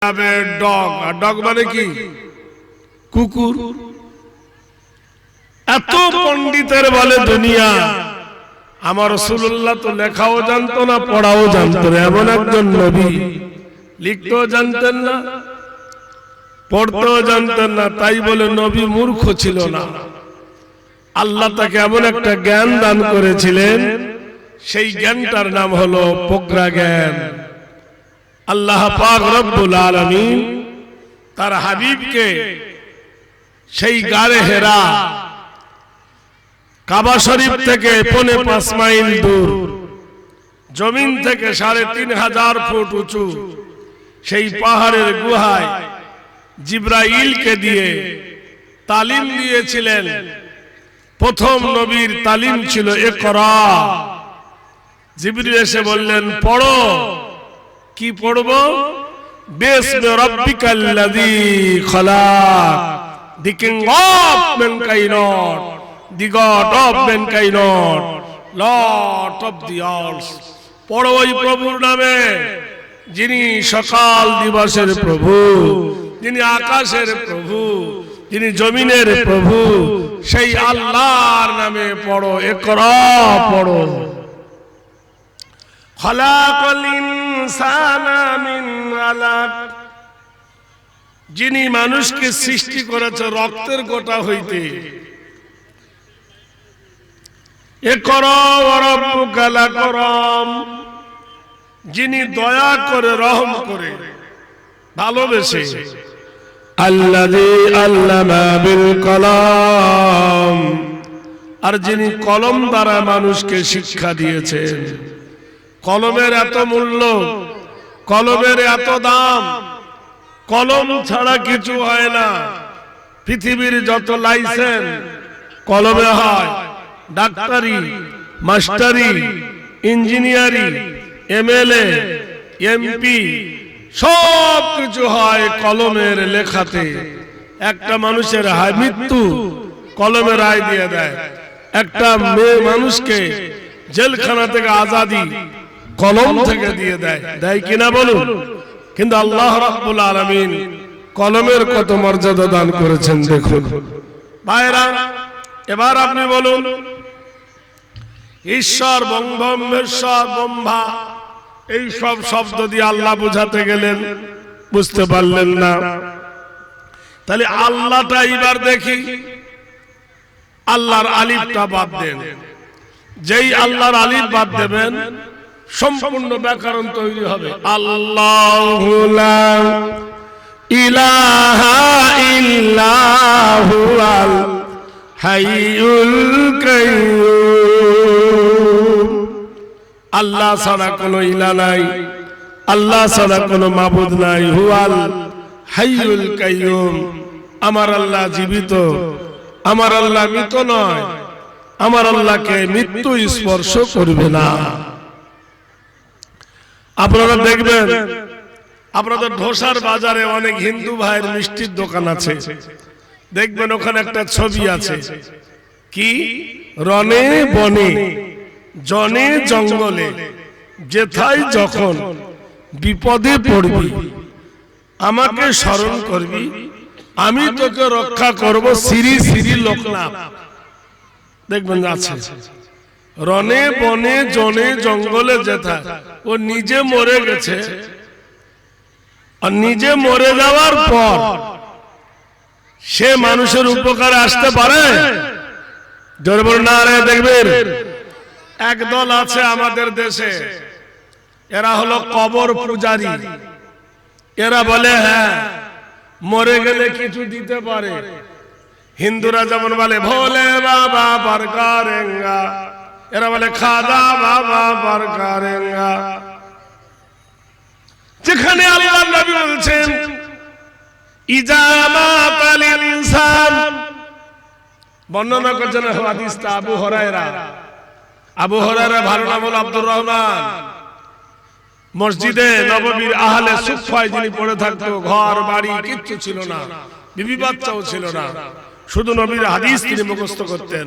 Dog, আর dog মানে কি? কুকুর। এত পণ্ডিতের বলে দুনিয়া, আমার রাসূলুল্লাহ তো লেখাও জানতো না, পড়াও জানতো না। এমন একজন নবী, লিখতেও জানতেন না, পড়তেও জানতেন না, তাই বলে নবী মূর্খ ছিল না। আল্লাহ তাকে এমন একটা জ্ঞান দান করেছিলেন, সেই জ্ঞানটার নাম হলো প্রজ্ঞা জ্ঞান। আল্লাহ পাক রব্বুল আলামিন তার হাবিবকে সেই গারে হেরা, কাবা শরীফ থেকে 5.5 মাইল দূর, জমিন থেকে 3500 ফুট উঁচু সেই পাহাড়ের গুহায় জিবরাইলকে দিয়ে তালিম দিয়েছিলেন। প্রথম নবীর তালিম ছিল ইকরা। জিবরিল এসে বললেন পড়ো। কি পড়বো? বিসমি রাব্বিকাল্লাযী খালাক, the king of mankind, the God of mankind, Lord of the earth. পড়ো ওই প্রভুর নামে, যিনি সকাল দিবসের প্রভু, যিনি আকাশের প্রভু, যিনি জমিনের প্রভু, সেই আল্লাহর নামে পড়ো, ইকরা পড়ো। খালাকাল ইনসানা মিন আলাক, যিনি মানুষকে সৃষ্টি করেছে রক্তের গোটা হইতে। ইকরা ওয়া রাব্বুকাল আকরাম, যিনি দয়া করে, রহম করে, ভালোবেসে। আল্লাযী আল্লামা বিল কলম, আর যিনি কলম দ্বারা মানুষকে শিক্ষা দিয়েছেন। কলমের এত মূল্য, কলমের এত দাম, কলম ছাড়া কিছু হয় না। পৃথিবীর যত লাইসেন্স কলমে হয়, ডাক্তারি, মাস্টারি, ইঞ্জিনিয়ারিং, এমএলএ, এমপি, সব কিছু হয় কলমের লেখাতে। একটা মানুষের মৃত্যু কলমে রায় দিয়ে দেয়, একটা মেয়ে মানুষকে জেলখানা থেকে আজাদি কলম থেকে দিয়ে দেয়, দেয় কিনা বলুন? কিন্তু আল্লাহ রাব্বুল আলামিন কলমের কত মর্যাদা দান করেছেন দেখুন ভাইরা। এবার আপনি বলুন, ঈশ্বর, ব্রহ্মেশ্বর, ব্রহ্মা, এই সব শব্দ দিয়ে আল্লাহ বুঝাতে গেলেন, বুঝতে পারলেন না। তাহলে আল্লাহটা এবার দেখি। আল্লাহর আলিফটা বাদ দেন। যেই আল্লাহর আলিফ বাদ দেবেন, সম্পূর্ণ ব্যাকরণ তৈরি হবে। আল্লাহু লা ইলাহা ইল্লা হুয়াল হাইয়ুল কাইয়্যুম। আল্লাহ ছাড়া কোনো ইলাহ নাই, আল্লাহ ছাড়া কোনো মাবুদ নাই। হুয়াল হাইয়ুল কাইয়্যুম, আমার আল্লাহ জীবিত, আমার আল্লাহ মৃত নয়, আমার আল্লাহকে মৃত্যু স্পর্শ করবে না। আপনারা দেখবেন, আপনাদের ঢোসার বাজারে অনেক হিন্দু ভাইয়ের মিষ্টির দোকান আছে, দেখবেন ওখানে একটা ছবি আছে, কি? রনে বনে জনে জঙ্গলে যেথায় যখন বিপদে পড়বি আমাকে স্মরণ করবি, আমি তোকে রক্ষা করব, শ্রী শ্রী লোকনাথ। দেখবেন আছে, রনে বনে জনে জঙ্গলে যেথায়। ও নিজে মরে গেছে, আর নিজে মরে যাওয়ার পর সে মানুষের উপকারে আসতে পারে? জোরে বলুন না রে। দেখবেন একদল আছে আমাদের দেশে, এরা হলো কবর পূজারী। এরা বলে হ্যাঁ, মরে গেলে কিছু দিতে পারে। হিন্দুরা যেমন বলে ভোলে বাবা বার করেঙ্গা, এরা বলে খাজা বাবা বার করেঙ্গা। যেখানে আল্লাহ নবী বলছেন ইজা মাতাল ইনসান, বর্ণনা করছেন হাদিসটা আবু হুরায়রা। আবু হুরায়রা ভালো নাম হলো আব্দুর রহমান। মসজিদে নববীর আহলে সুফায় যিনি পড়ে থাকতো, ঘর বাড়ি কিচ্ছু ছিল না, বিবি বাচ্চাও ছিল না, শুধু নবীর হাদিস তিনি মুখস্থ করতেন।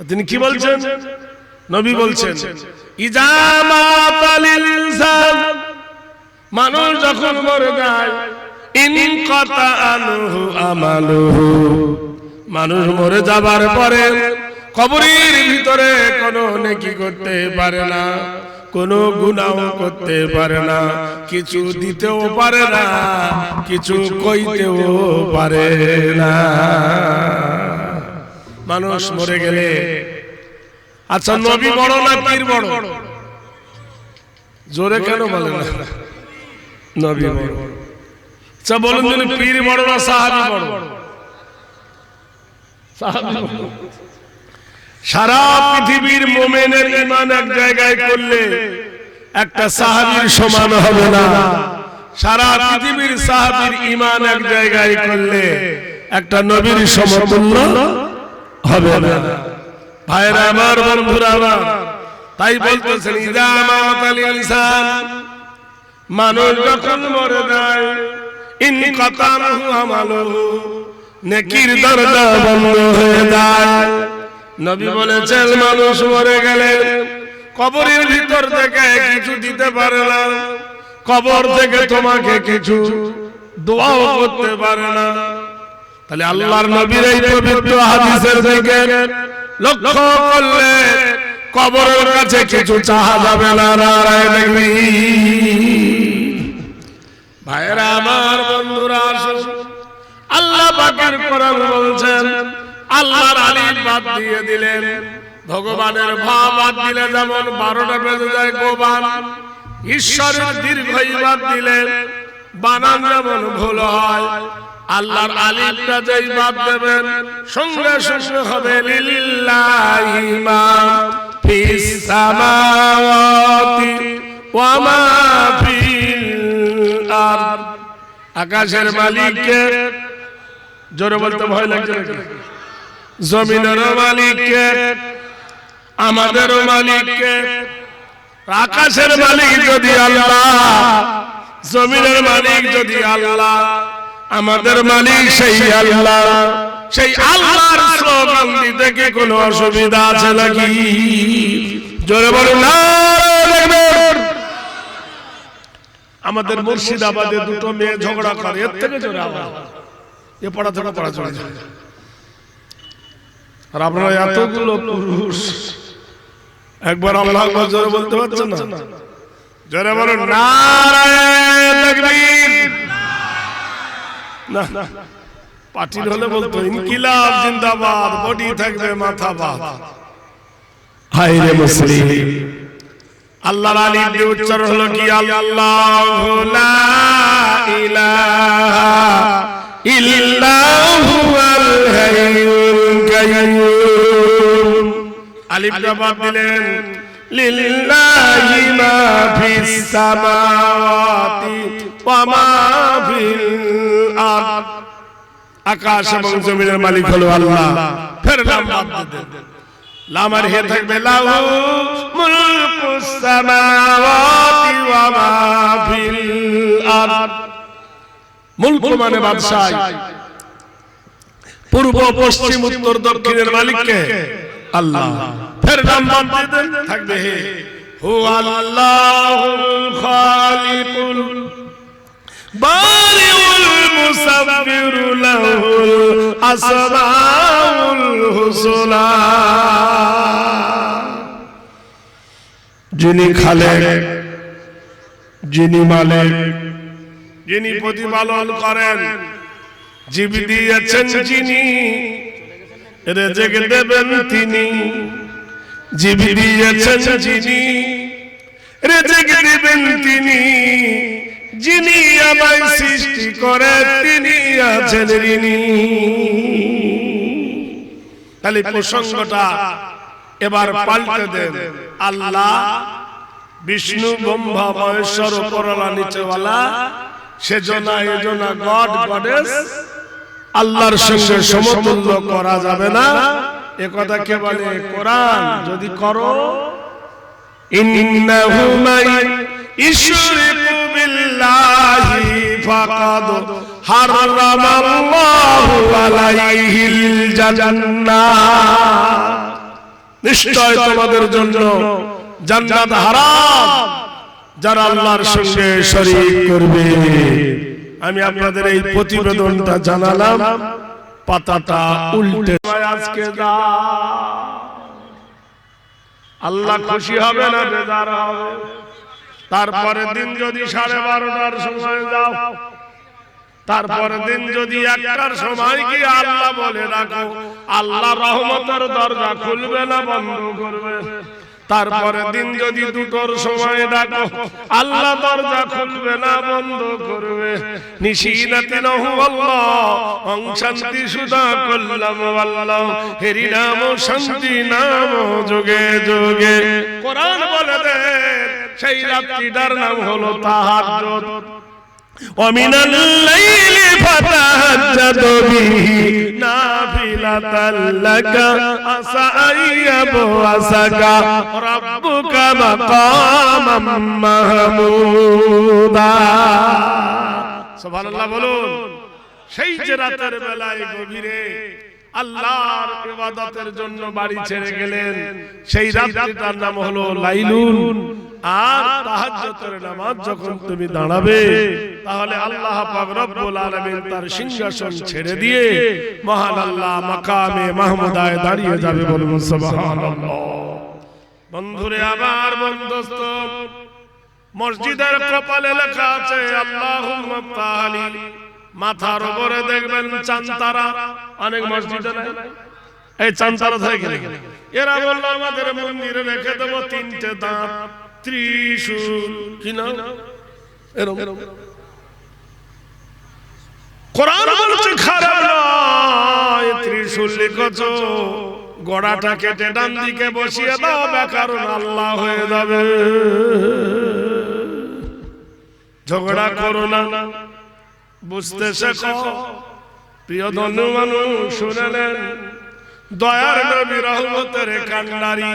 তিনি কি বলছেন? নবী বলছেন ইজা মাতাল ইনসান মানুষ যখন মরে যায় ইনকাতা আনহু আমালুহু, মানুষ মরে যাবার পরে কবরের ভিতরে কোনো নেকি করতে পারে না, কোনো গুনাহ করতে পারে না, কিছু দিতেও পারে না, কিছু কইতেও পারে না। মানুষ মরে গেলে, আচ্ছা নবী বড় না পীর বড়? জোরে কেন বলেন না? নবী বড়। আচ্ছা বলুন যদি পীর বড় না সাহাবী বড়? সাহাবী বড়। সারা পৃথিবীর মুমিনের ঈমান এক জায়গায় করলে একটা সাহাবীর সমান হবে না। সারা পৃথিবীর সাহাবীর ঈমান এক জায়গায় করলে একটা নবীর সমতুল্য হবে না। ভাইরা আমার, বন্ধুরা আমার, তাই বলতেছেন ইযা মাতাল ইনসান, মানুষ যখন মরে যায় ইনকাতাহু আমালুহু, নেকির দরজা বন্ধ হয়ে যায়। নবী বলেছেন মানুষ মরে গেলে কবরের ভিতর থেকে কিছু দিতে পারে না, কবর থেকে তোমাকে কিছু দোয়াও করতে পারে না। তাহলে আল্লাহর নবীর এই পবিত্র হাদিসের দিকে লক্ষ্য করলে কবরের কাছে কিছু চাওয়া যাবে না। নারায়ে তাকবীর। ভাইরা আমার, বন্ধুরা আসুন, আল্লাহ পাকের কোরআন বলছেন আল্লাহর আলিম বাদ দিয়ে দিলেন, ভগবানের ভা বাদ দিলে যেমন 12টা বেজে যায় গোবান, ঈশ্বরের দীর্ঘই বাদ দিলেন বানান যেমন ভুল হয়। আল্লাহর আলিমটা যেই বাদ দেবেন সঙ্গে সঙ্গে হবে লিল্লাহি মা ফিস সামাওয়াতি ওয়া মা ফিল আরদ, আকাশের মালিককে, জোরে বলতে ভয় লাগছে নাকি? জমিনের মালিককে, আমাদেরও মালিককে। আকাশের মালিক যদি আল্লাহ, জমিনের মালিক যদি আল্লাহ, আমাদের মালিক সেই আল্লাহ, সেই আল্লাহর স্লোগান দিতে কি কোনো অসুবিধা আছে নাকি? জোরে বলুন না। আমাদের মুর্শিদাবাদে দুটো মেয়ে ঝগড়া করে, এর থেকে জোরে আওয়াজ, এ পড়া থেকে পড়া চলে যায়। আর আপনারা এতগুলো পুরুষ একবার আল্লাহু আকবার জোরে বলতে পারছেন না? জোরে বলুন নারায়ে তাকবীর। না, পার্টির হলে বলতো ইনকিলাব জিন্দাবাদ, বডি থাকবে মাথা বাদ। হায় রে মুসলিম, আল্লাহর আলিম দিয়ে উচ্চারণ হলো কি? আল্লাহু লা ইলাহা ইল্লাহু আল হাইয়ুল কাইয়্যুম। আলিফটা বাদ দিলেন লিল্লাহি মা ফিস সামাওয়াতি ওয়া মা ফিল আরদ, আকাশ এবং জমিনের মালিক হলো আল্লাহ। ফের নাম বাদ দিলেন, লামার হে থাকবে লাহু মুলকুস সামাওয়াতি ওয়া মা ফিল আরদ। মুলক মানে বাদশাহ, পূর্ব পশ্চিম উত্তর দক্ষিণের মালিককে আল্লাহ। ফের নাম বাদ দিলেন, থাকবে হে হুয়াল্লাহুল খালিকুল বারিউল মুসাব্বিরু লাহুল আসমাউল হুসনা। যিনি খালেক, যিনি মালিক, যিনি প্রতিপালন করেন, জীবন দিয়েছেন যিনি, রেজেক দেবেন তিনি। জীবন দিয়েছেন যিনি, রেজেক দেবেন তিনি। যিনি আমায় সৃষ্টি করে তিনি আছেন ঋণী। তাহলে প্রসঙ্গটা এবার পাল্টে দেন। আল্লাহ, বিষ্ণু, ব্রহ্মা, মহেশ্বর, উপরওয়ালা, নিচেওয়ালা, সেজনা এজনা, গড গডেস, আল্লাহর সঙ্গে সমতুল্য করা যাবে না। এ কথা কে বলে? কোরআন। যদি করো ইন্নাহু মান ইশরিকু বিল্লাহি ফাকাদ হারামাল্লাহু আলাইহিল জান্নাহ, নিশ্চয় তোমাদের জন্য জান্নাত হারাম যারা আল্লাহর সঙ্গে শরীক করবে। আমি আপনাদের এই প্রতিবেদনটা জানালাম, পাতাটা উল্টে আজকে যা আল্লাহ খুশি হবে না বেজার হবে? তারপরে দিন যদি 12:30টার সময় যাও, তারপরে দিন যদি 1টার সময় কি আল্লাহ বলে রাখো, আল্লাহ রহমতের দরজা খুলবে না বন্ধ করবে? তারপরে দিন যদি 2টোর সময় ডাকো, আল্লাহ দরজা খুলবে না বন্ধ করবে? নিশিনাতিনহু আল্লাহ অং শান্তি সুদা কল্লাম আল্লাহ, হেরি নাম শান্তি নাম যোগে যোগে। কোরআন বলে দেন সেই রাত্রিটার নাম হলো তাহাজ্জুদ। ومن الليل فتهجد به نافلة لك عسى أن يبعثك ربك مقاما محمودا। سبحان الله বলুন। সেই যে রাতের বেলায় গভীরে আল্লাহর ইবাদতের জন্য বাড়ি ছেড়ে গেলেন, সেই রাতটার নাম হলো লাইলুন। আর তাহাজ্জুদের নামাজ যখন তুমি দাঁড়াবে, তাহলে আল্লাহ পাক রব্বুল আলামিন তার সিংহাসন ছেড়ে দিয়ে মহান আল্লাহ মাকামে মাহমুদায় দাঁড়িয়ে যাবে। বলুন সুবহানাল্লাহ। বন্ধুরে আমার বন্ধুস্ত, মসজিদের কপালে লেখা আছে আল্লাহুম্মা তাআলি। মাথার উপরে দেখবেন চাঁদতারা, অনেক মসজিদে নাই এই চাঁদতারা থেকে গেলে এরা বলল আমাদের মন্দিরে রেখে দেবো 3টে দাঁত, ত্রিশূল, কি না এরকম। কোরআন বলছে খারাপ নয়, ত্রিশূল লিখছ, গোড়াটা কেটে ডান দিকে বসিয়ে দাও, বেকারুন আল্লাহ হয়ে যাবে। ঝগড়া করো না, বুঝতে শেখো। প্রিয় ধন্য মানুষ শুনেলেন, দয়ার নবী রহমতের কান্ডারি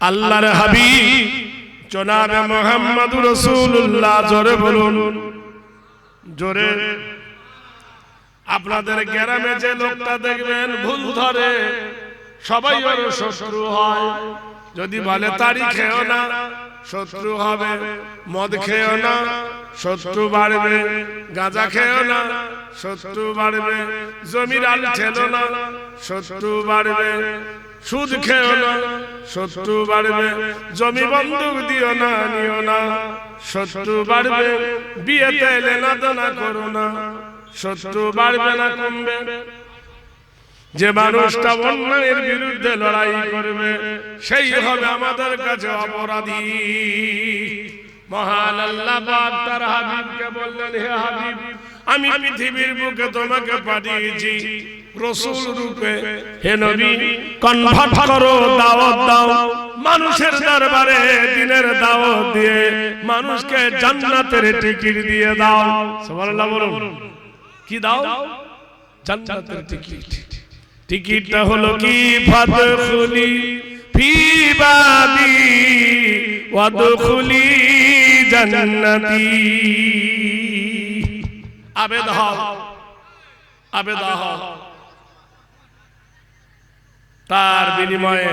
আল্লাহর হাবিব জনাবে মুহাম্মদুর রাসূলুল্লাহ। জোরে বলুন, জোরে। আপনাদের গ্রামে যে লোকটা দেখবেন ভুল ধরে, সবাই ওর শত্রু হয়। যদি বলে তাড়ি খেও না, শত্রু হবে। মদ খেও না, শত্রু বাড়বে। গাঁজা খেও না, শত্রু বাড়বে। জমির আল ঠেলো না, শত্রু বাড়বে। সুদ খেও না, শত্রু বাড়বে। জমি বন্ধক দিও না, নিও না, শত্রু বাড়বে। বিয়েতে লেনাদেনা করো না, শত্রু বাড়বে না কমবে। যে মানুষটা অন্যায়ের বিরুদ্ধে লড়াই করবে, সেই হবে আমাদের কাছে অপরাধী। মহান আল্লাহ পাক তার হাবিবকে বললেন, হে হাবিব, আমি পৃথিবীর বুকে তোমাকে পাঠিয়েছি রাসূল রূপে। হে নবী, কনভার্ট করো, দাওয়াত দাও মানুষের দরবারে, দিনের দাওয়াত দিয়ে মানুষকে জান্নাতের টিকিট দিয়ে দাও। সুবহানাল্লাহ বলুন। কি দাও? জান্নাতের টিকিট। টিকিটটা হলো কি? ফাদখুলি ফি বাবি ওয়াদখুলি জান্নাতি। আবেদ হও, আবেদ হও, তার বিনিময়ে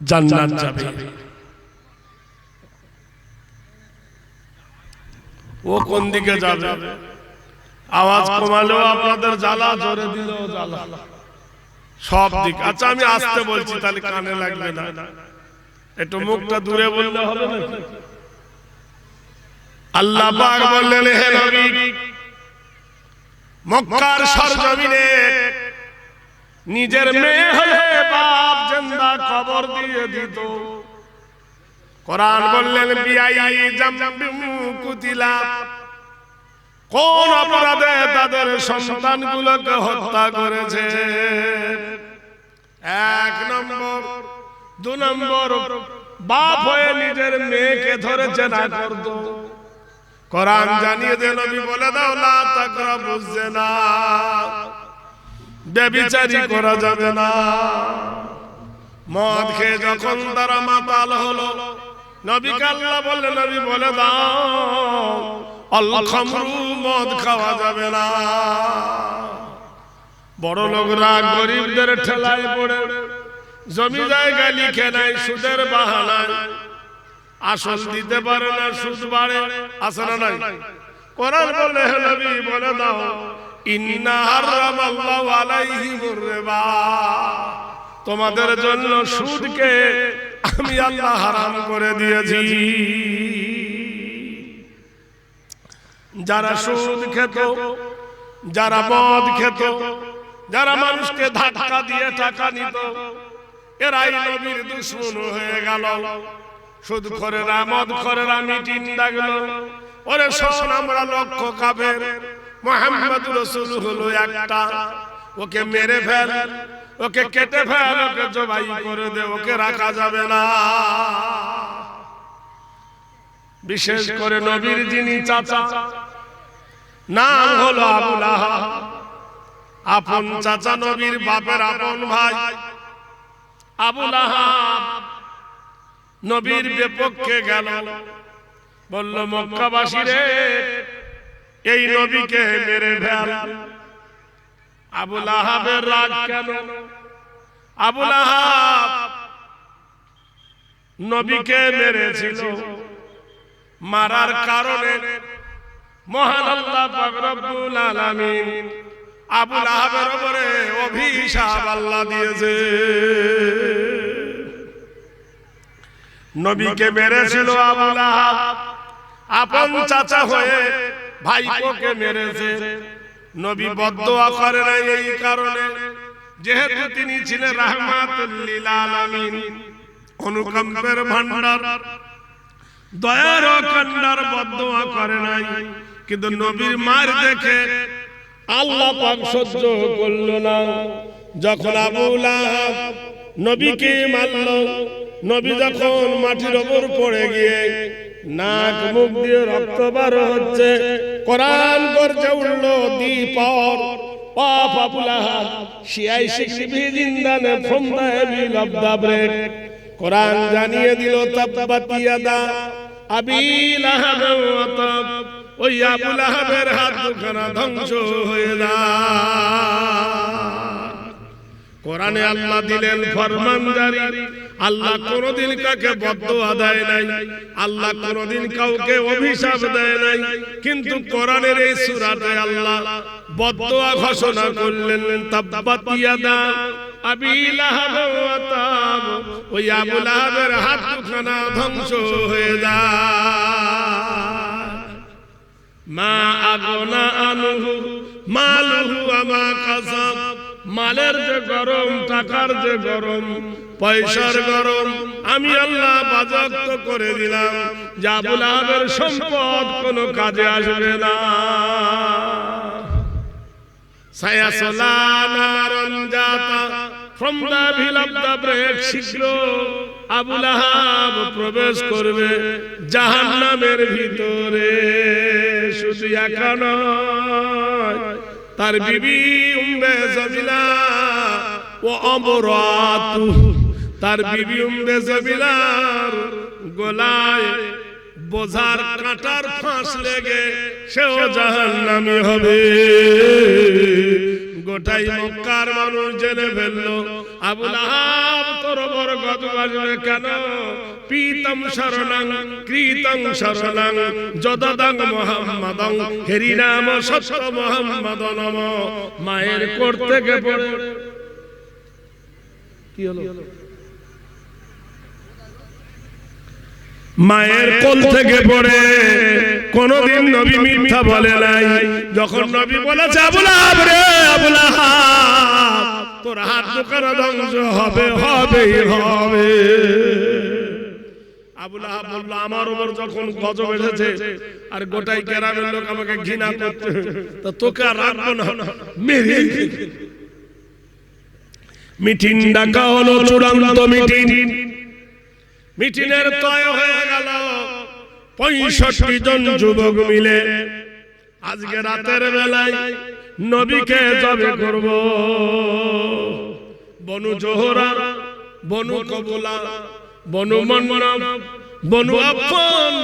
জান্নাত যাবে। ও কোন দিকে যাবে? আওয়াজ কমালেও আপনাদের জ্বালা, জোরে দিলেও জ্বালা, সব দিক। আচ্ছা আমি আস্তে বলছি, তাহলে কানে লাগবে না। একটু মুখটা দূরে বললে হবে না? আল্লাহ পাক বললেন, হে নবী, মক্কার সরজমিনে নিজের মেয়ে হলে বাপ জিন্দা কবর দিয়ে দিত। কোরআন বললেন, বিআই জামবিম কুতিলা। কোন অপরাধে তাদের সন্তানগুলোকে হত্যা করেছে? 1 নম্বর। 2 নম্বর, বাপ হয়ে নিজের মেয়েকে ধরেছে না করত। কোরআন জানিয়ে দেন, নবী বলে দাও, লা তাকরাবুজ জিনা, ব্যভিচারী করা যাবে না। মদ খেয়ে যখন তারা মাতাল হলো, নবীকে আল্লাহ বললেন, নবী বলে দাও, আল খামরু, মদ খাওয়া যাবে না। বড় লোকরা গরিবদের ঠেলায় পড়ে জমি জায়গা লিখে নেয় সুদের বাহানায়, আসল দিতে পারে না, সুদ বাড়ে, আছে না নাই? কোরআন বলে হে নবী বলে দাও ইন্না হারামাল্লাহু আলাইহিমুর রিবা, তোমাদের জন্য সুদকে আমি আল্লাহ হারাম করে দিয়েছি। যারা সুদ খেত, যারা মদ খেত, যারা মানুষকে ধাক্কা দিয়ে টাকা নিত, এরাই নবীর দুশমন হয়ে গেল। সুদ খোরেরা, মদ খোরেরা মিটিং ডাকলো, ওরে শোন আমরা লক্ষ কাফের, মুহাম্মদ রাসূল হলো একটা, ওকে মেরে ফেল, ওকে কেটে ফেল, ওকে জবাই করে দে, ওকে রাখা যাবে না। বিশেষ করে নবীর যিনি চাচা, নাম হলো আবু লাহাব, আপন চাচা, নবীর বাপের আপন ভাই আবু লাহাব নবীর বিপক্ষে গেল, বলল মক্কাবাসী রে এই নবীকে মেরে ফেল। আবু লাহাবের রাগ কেন? আবু লাহাব নবীকে মেরেছিল, মারার কারণে মহান আল্লাহ পাক রব্বুল আলামিন আবু লাহাবের উপরে অভিশাপ আল্লাহ দিয়েছে। নবীকে মেরেছিল আবু লাহাব, আপন চাচা হয়ে ভাইপোকে মেরেছে। নবী বদদোয়া করে নাই এই কারণে, যেহেতু তিনি ছিলেন রাহমাতুল লিল আলামিন, অনুকম্পের ভান্ডার, দয়ার কান্ডার, বদদোয়া করে নাই। কিন্তু নবীর মার দেখে আল্লাহ পাক সহ্য করল না। যখন আবু লাহাব নবীকে মারল, নবী যখন মাটির উপর পড়ে গিয়ে নাক মুখ দিয়ে রক্ত বার হচ্ছে, কোরআন গর্জে উঠল দ্বীপর পাপ আবু লাহাব শিয়াই শিখবি জিন্দানে from the evil of the break. Quran জানিয়ে দিল তাব্বাত ইয়াদা আবি লাহাব ওয়া তাব, ওই আবু লাহাবের হাত দুখানা ধ্বংস হয়ে যায়। কোরআনে আল্লাহ দিলেন ফরমান জারি, আল্লাহ কোনদিন কাকে বদদোয়া দেয় নাই, আল্লাহ কোনদিন কাউকে অভিশাপ দেয় নাই। কিন্তু কোরআনের এই সূরাতে আল্লাহ বদদোয়া ঘোষণা করলেন, তাব্বাত ইয়াদা আবি লাহাব ওয়া তাব, ওই আবু লাহাবের হাত দুখানা ধ্বংস হয়ে যায়। মা আগনা আনহু মালুহু ওয়া মা কাসাব, মালের যে গরম, টাকার যে গরম, পয়সার গরম, আমি আল্লাহ বাজেয়াপ্ত করে দিলাম যে আবু লাহাবের সম্পদ কোনো কাজে আসবে না। সায়াসলা Naran জাতা, from the hill of the break, শীঘ্র আবু লাহাব প্রবেশ করবে জাহান্নামের ভিতরে। শুধু একা নয়, তার বিবি উম্মে জামিলা ও আমরাতু, তার বিবি উম্মে জামিলার গলায় বোঝার কাঁটার ফাঁস লেগে সেও জাহান্নামী হবে। গোটাই মক্কার মানুষ জেনে ফেললো আবু লাহাব তোর বড় গজব আসবে কেন? পীতম শরণং কৃতং শরণং যদদং মুহাম্মাদং হরিনাম সত্য মুহাম্মাদ নম। মায়ের কোল থেকে পড়ে কি হলো? মায়ের কোল থেকে পড়ে কোনদিন নবী মিথ্যা বলে নাই। যখন নবী বলেছে আবু লাহাব রে আবু লাহাব তোর হাত দুখানা ধ্বংস হবে, হবেই হবে। আবু লাহাব বলল আমার উপর যখন গজব এসেছে আর গোটাই গ্রামের লোক আমাকে ঘৃণা করছে, তো তোকে আর রাখবো না, মেরে মিটিং ডাকা হলো, চূড়ান্ত মিটিং। মিটিংয়ের তয় হয়ে গেল 65 জন যুবক মিলে আজকে রাতের বেলায় নবীকে জবে করব। বনু জোহরা, বনু কবুলা, বনু মান্নান, বনু আফফান,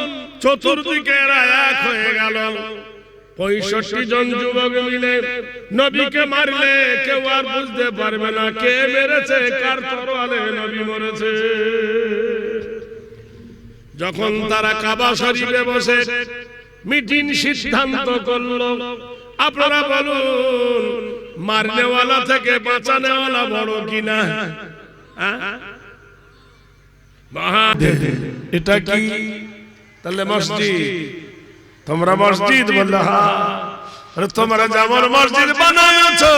চতুর্দিকে এরা এক হয়ে গেল। 65 জন যুবক মিলে নবীকে মারলে কেউ আর বুঝতে পারবে না কে মেরেছে, কার তরোয়ালে নবী মরেছে। যখন তারা কাবা শরীফে বসে মিটিং সিদ্ধান্ত করলো, আপনারা বলুন মারনেওয়ালা থেকে বাঁচানেওয়ালা বড় কিনা? এটা কি তাহলে মসজিদ? তোমরা মসজিদ বললে হ্যাঁ, তোমরা যেমন মসজিদ বানাইছো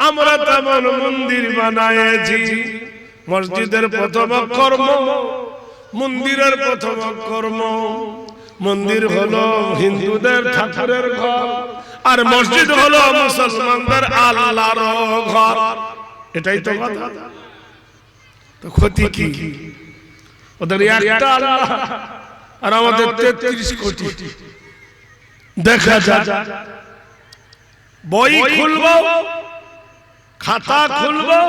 আমরা তেমন মন্দির বানাইছি। মসজিদের প্রথম কর্ম, মন্দিরের প্রথম কর্ম। মন্দির হলো হিন্দুদের ঠাকুরের ঘর, আর মসজিদ হলো মুসলমানদের আল্লাহর ঘর। এটাই তো কথা। তো ক্ষতি কি? ওদের একটা আল্লাহ আর আমাদের 33 কোটি। দেখা যায় বই খুলবো, খাতা খুলবো,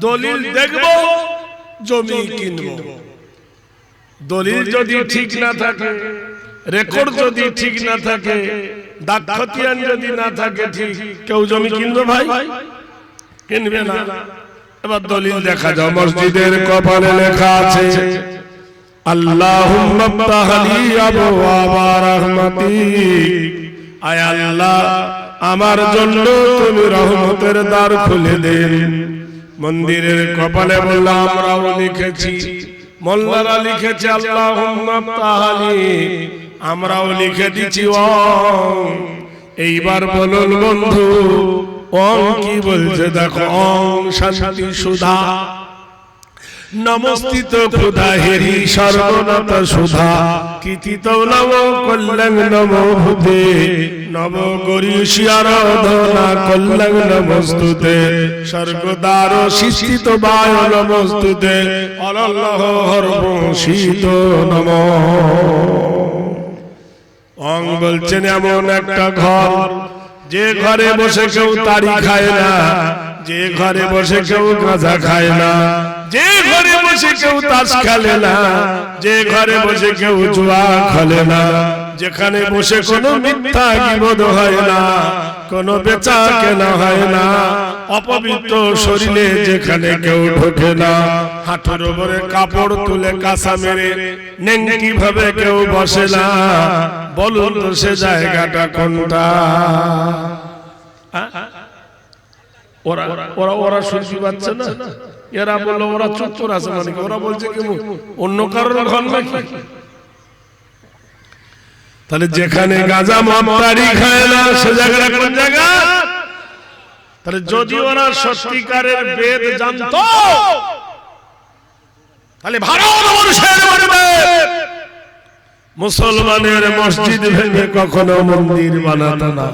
দলিল দেখবো, জমি কিনবো। দলিল যদি ঠিক না থাকে, রেকর্ড যদি ঠিক না থাকে, দাগ খতিয়ান যদি না থাকে ঠিক, কেউ জমি কিনবে ভাই? কিনবে না। এবার দলিল দেখা যাও, মসজিদের কপালে লেখা আছে আল্লাহুম্মা ফতাহলি আবওয়াবা রাহমাতিক, আয় আল্লাহ আমার জন্য তুমি রহমতের দ্বার খুলে দেন। মন্দিরের কপালে বললাম, আমরাও লিখেছি, মোল্লারা লিখেছে আল্লাহুম্মা ফতাহলি, আমরাও লিখে দিচ্ছি ওম। এইবার বলুন বন্ধু, ওম কি বলছে দেখো, ওম শান্তি সুধা নমস্তিত খুদা হেরি সর্বনত সুধা কীর্তিত নম কল্যাণ নম ভূতে নব গরিষ্যারাধনা কল্যাণ নমস্তুতে স্বর্গদ্বার শিষ্টিত বায় নমস্তুতে অলল্লহ হর্ষিত নম। অং বলছেন এমন একটা ঘর, যে ঘরে বসে কেউ তাড়ি খায় না, যে ঘরে বসে কেউ গাঁজা খায় না, যে ঘরে বসে কেউ তাস খেলে না, যে ঘরে বসে কেউ জুয়া খেলে না, যেখানে বসে কোনো মিথ্যা গীবত হয় না, কোনো বেচা কেনা হয় না, অপবিত্র শরীরে যেখানে কেউ ঢোকে না, হাঁটুর উপরে কাপড় তুলে কাঁসা মেরে নেংটি ভাবে কেউ বসে না, বলুন তো সে জায়গাটা কোনটা? ওরা ওরা ওরা শুনতে পাচ্ছে না? এরা বললো ওরা চুপ আছে, মানে ওরা বলছে কি অন্য কারোর ঘর নাকি? তাহলে যেখানে গাঁজা মদ-তাড়ি খায় না সে জায়গাটা কোন জায়গা? তাহলে যদি ওরা সত্যিকারের বেদ জানতো তাহলে ভারত বর্ষের মধ্যে মুসলমানের মসজিদ ভেঙে কখনো মন্দির বানাতো না।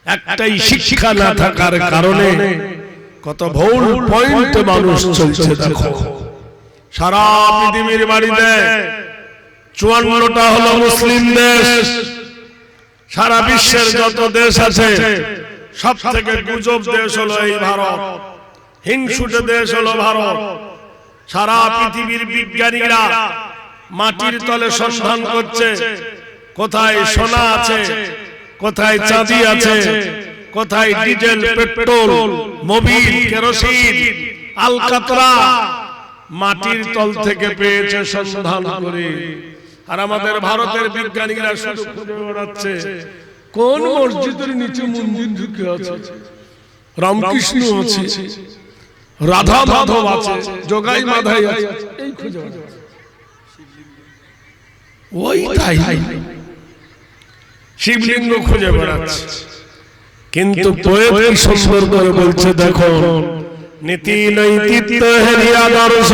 একটাই শিক্ষা না থাকার কারণে কত ভুল পয়েন্ট মানুষ চলছে দেখো। সারা পৃথিবীর বাড়িতে 54টা হলো মুসলিম দেশ, সারা বিশ্বের যত দেশ আছে সব থেকে গুজব দেশ হলো এই ভারত, হিংসুটে দেশ হলো ভারত। সারা পৃথিবীর বিজ্ঞানীরা মাটির তলে সন্ধান করছে কোথায় সোনা আছে, কোথায় চাঁদি আছে, কোথায় ডিজেল, পেট্রোল, মোবিল, কেরোসিন, আলকাতরা মাটির তল থেকে পেয়েছে সন্ধান করে। আর আমাদের ভারতের বিজ্ঞানীরা শুধু খুঁজে বেড়াচ্ছে কোন মসজিদের নিচে মন্দির ঢুকে আছে, রামকৃষ্ণ আছে, রাধা মাধব আছে, যোগাই মাধাই আছে, এই খুঁজে বেড়াচ্ছে। ওই তাই শিবলিঙ্গ খুঁজে বেড়াচ্ছে। কিন্তু পোয়েট সুন্দর করে বলছে দেখো, নীতি নৈতিত্ব হেরিয়া দর্শ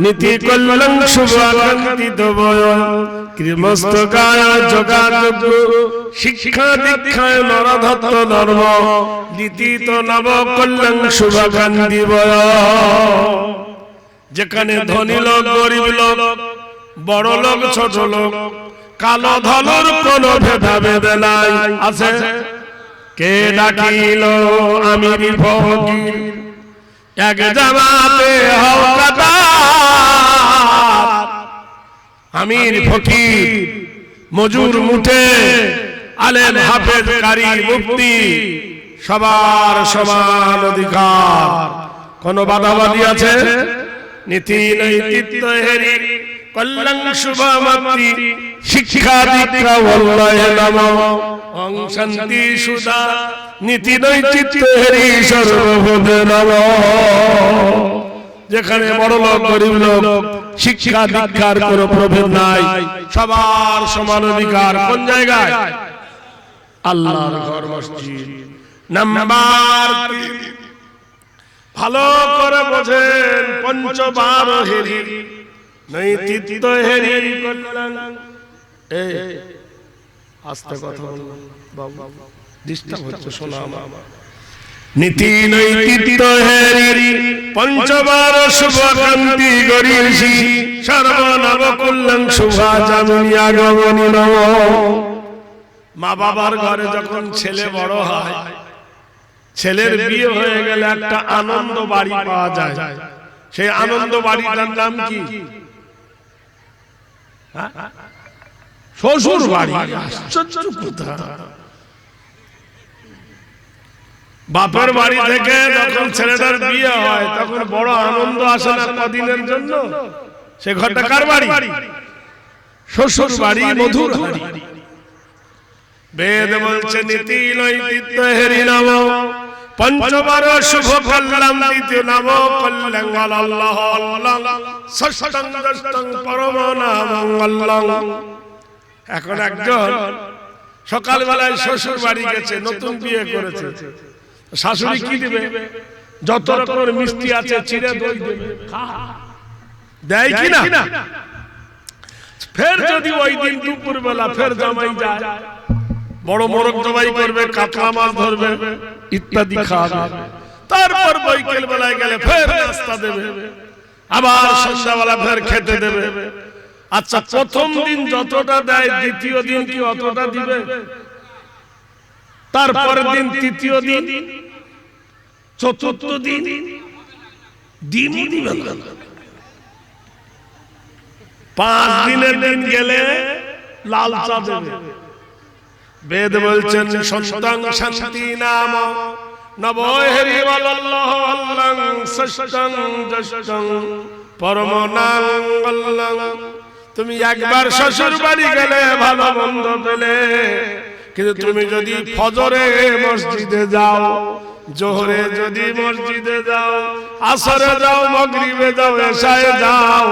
নীতি কল্যাণ শুভাকাঙ্ক্ষিত বয় কৃমস্তকায় যোগাযোগ শিক্ষা দীক্ষায় নরধত্ত ধর্ম নীতিত নব কল্যাণ শুভাকাঙ্ক্ষী বয়। যেখানে ধনী লোক, গরিব লোক, বড় লোক, ছোট লোক, কালো ধলোর কোন ভেদাভেদ নাই আছে। কে ডাকিল আমির ফকির এক জামাতে হও কাতার, আমির ফকির মজুর মুঠে, আলেম হাফেজ কারি মুফতি সবার সমান অধিকার। কোন বাধাবাধি আছে? নীতি নৈতিত্য হেরি কল্যাণ শুভমতি শিক্ষা দীক্ষা বল্লয় নম ওং শান্তি সুধা নীতি নৈতিত্য হেরি সর্বভূতে নম। যেখানে বড় লোক গরিব লোক শিক্ষা দীক্ষার কোনো প্রভেদ নাই, সবার সমান অধিকার। কোন জায়গায়? আল্লাহর ঘর মসজিদ। নাম্বার 3, ভালো করে বোঝেন, পঞ্চবার হেরি নৈতিত্য হেরি কল্যাণ। এই আস্তে কথা বলুন বাবা, ডিস্টার্ব হচ্ছে শোনা আমার। নীতি নৈতিত্য হেরি পঞ্চবার শুভকান্তি গরিষি সর্বনব কল্যাণ শুভা জামিনী আগমনী নম। মা বাবার ঘরে যখন ছেলে বড় হয়, ছেলের বিয়ে হয়ে গেলে একটা আনন্দ বাড়ি পাওয়া যায়। সেই আনন্দ বাড়িটার নাম কি? শ্বশুর বাড়ি। আশ্চর্য কথা। বাপের বাড়ি থেকে যখন ছেলেটার বিয়ে হয় তখন বড় আনন্দ আসে না কদিনের জন্য? সে ঘরটা কার বাড়ি? শ্বশুর বাড়ি, মধুর বাড়ি। বেদ বলছে নীতি নৈতিত্য হেরি নম পঞ্চবার শুভ কল্যাণ দ্বিতীয় নম কল্যাণ আল্লাহ আল্লাহ ষষ্ঠং দশং পরম নাম মঙ্গলং। এখন একজন সকালবেলায় শ্বশুর বাড়ি গেছে, নতুন বিয়ে করেছে। শাশুড়ি কি দিবে? যত রকমের মিষ্টি আছে চিড়ে দই দেবে, দেয় কি না? ফের যদি ওই দিন দুপুর বেলা ফের জামাই যায়, বড় মোরগ জবাই করবে, কাতলা মাছ ধরবে, ইত্যাদি খাওয়াবে। তারপর বৈকাল বেলায় গেলে ফের নাস্তা দেবে, আবার সন্ধ্যাবেলা ফের খেতে দেবে। আচ্ছা, প্রথম দিন যতটা দেয় দ্বিতীয় দিন কি অতটা দিবে? তারপরের দিন, তৃতীয় দিন, চতুর্থ দিন দিনই দিবে না। 5 দিনের দিন গেলে লাল চা দেবে। বেদ বলছেন সন্তান শান্তি নাম নবয় হরি আল্লাহ আল্লাহ ষষ্ঠং দশং পরম নাম আল্লাহ। তুমি একবার শ্বশুর বাড়ি গেলে ভালো মন্দ পেলে, কিন্তু তুমি যদি ফজরে মসজিদে যাও, জোহরে যদি মসজিদে যাও, আসরে যাও, মাগরিবে যাও, এশায়ে যাও,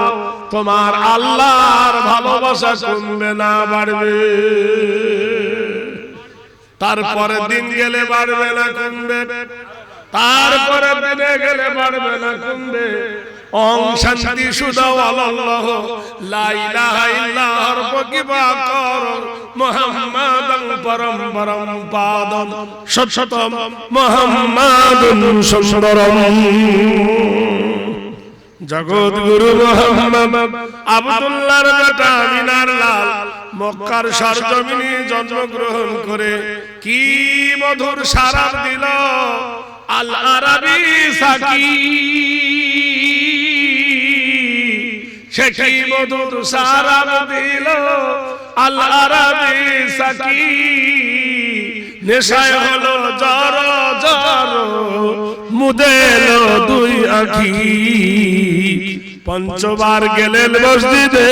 তোমার আল্লাহর ভালোবাসা কমবে না বাড়বে? তারপরে দিন গেলে বাড়বে না কমবে? তারপরে দিনে গেলে বাড়বে না কমবে? ওং শান্তি সুধা আল্লাহ লা ইলাহা ইল্লাল্লাহর প্রতিভা কর মুহাম্মাদান পরম পরম পাদম সত্যম মুহাম্মাদুন সুন্দরম। জগৎ গুরু মুহাম্মদ আব্দুল্লাহর বেটা আমিনার লাল মক্কার সরজমিনে জন্মগ্রহণ করে কি মধুর সারাপ দিল আল আরাবি সাকি। সে কি মধুর সারাপ দিল আল আরাবি সাকি। নেশায় হলো জর জর মুদেল দুই আঁখি। পঞ্চবার গেলেন মসজিদে,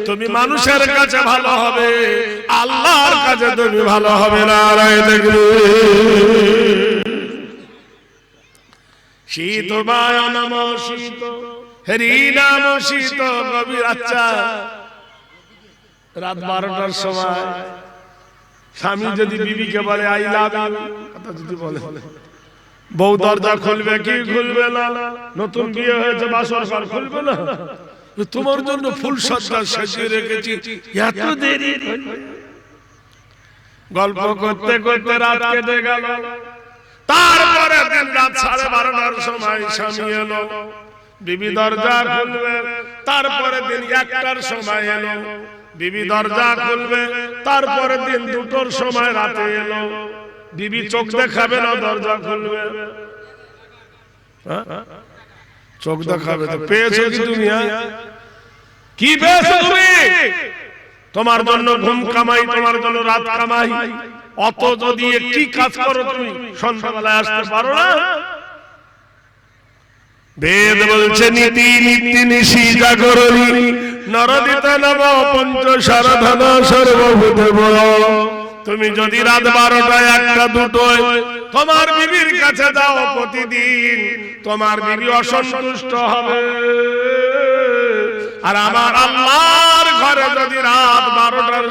তুমি মানুষের কাছে ভালো হবে, আল্লাহর কাছে তুমি ভালো হবে না। দেখবে শীত মায় নম শীত হরি নাম শীত কবির। আচ্ছা, রাত 12টার সময় স্বামী যদি বিবিকে বলে আই লাভ ইউ, কথা যদি বলে, বউ দরজা খুলবে কি খুলবে না? নতুন বিয়ে হয়েছে, বাসর ঘর খুলবে না? তোমার জন্য ফুল সজ্জা সাজিয়ে রেখেছি, এত দেরি? গল্প করতে করতে রাত কেটে গেল। তারপরে দিন রাত 12:30টার সময় স্বামী এলো, বিবি দরজা খুলবে। তারপরে দিন 1টার সময় এলো, বিবি দরজা খুলবে। তারপরে দিন 2টোর সময় রাতে এলো, বিবি চোখ দেখাবে না, দরজা খুলবে। চোখ দেখাবে তো পেয়েছো কি তুমি? কি পেয়েছো তুমি? তোমার জন্য ঘুম কামাই, তোমার জন্য রাত কামাই। অত যদি একটি কাজ করো, তুমি সন্ধ্যাবেলায় আসতে পারো না? বেদ বলছে নীতি নীতি নিশি জাগরণী নরদিত নব পঞ্চশরধন সর্বভূতেব। তুমি যদি রাত 12টায় 1টা 2টোয় তোমার বিবির কাছে যাও প্রতিদিন, তোমার বিবি অসন্তুষ্ট হবে। আর আমার আল্লাহর ঘরে যদি রাত 12টার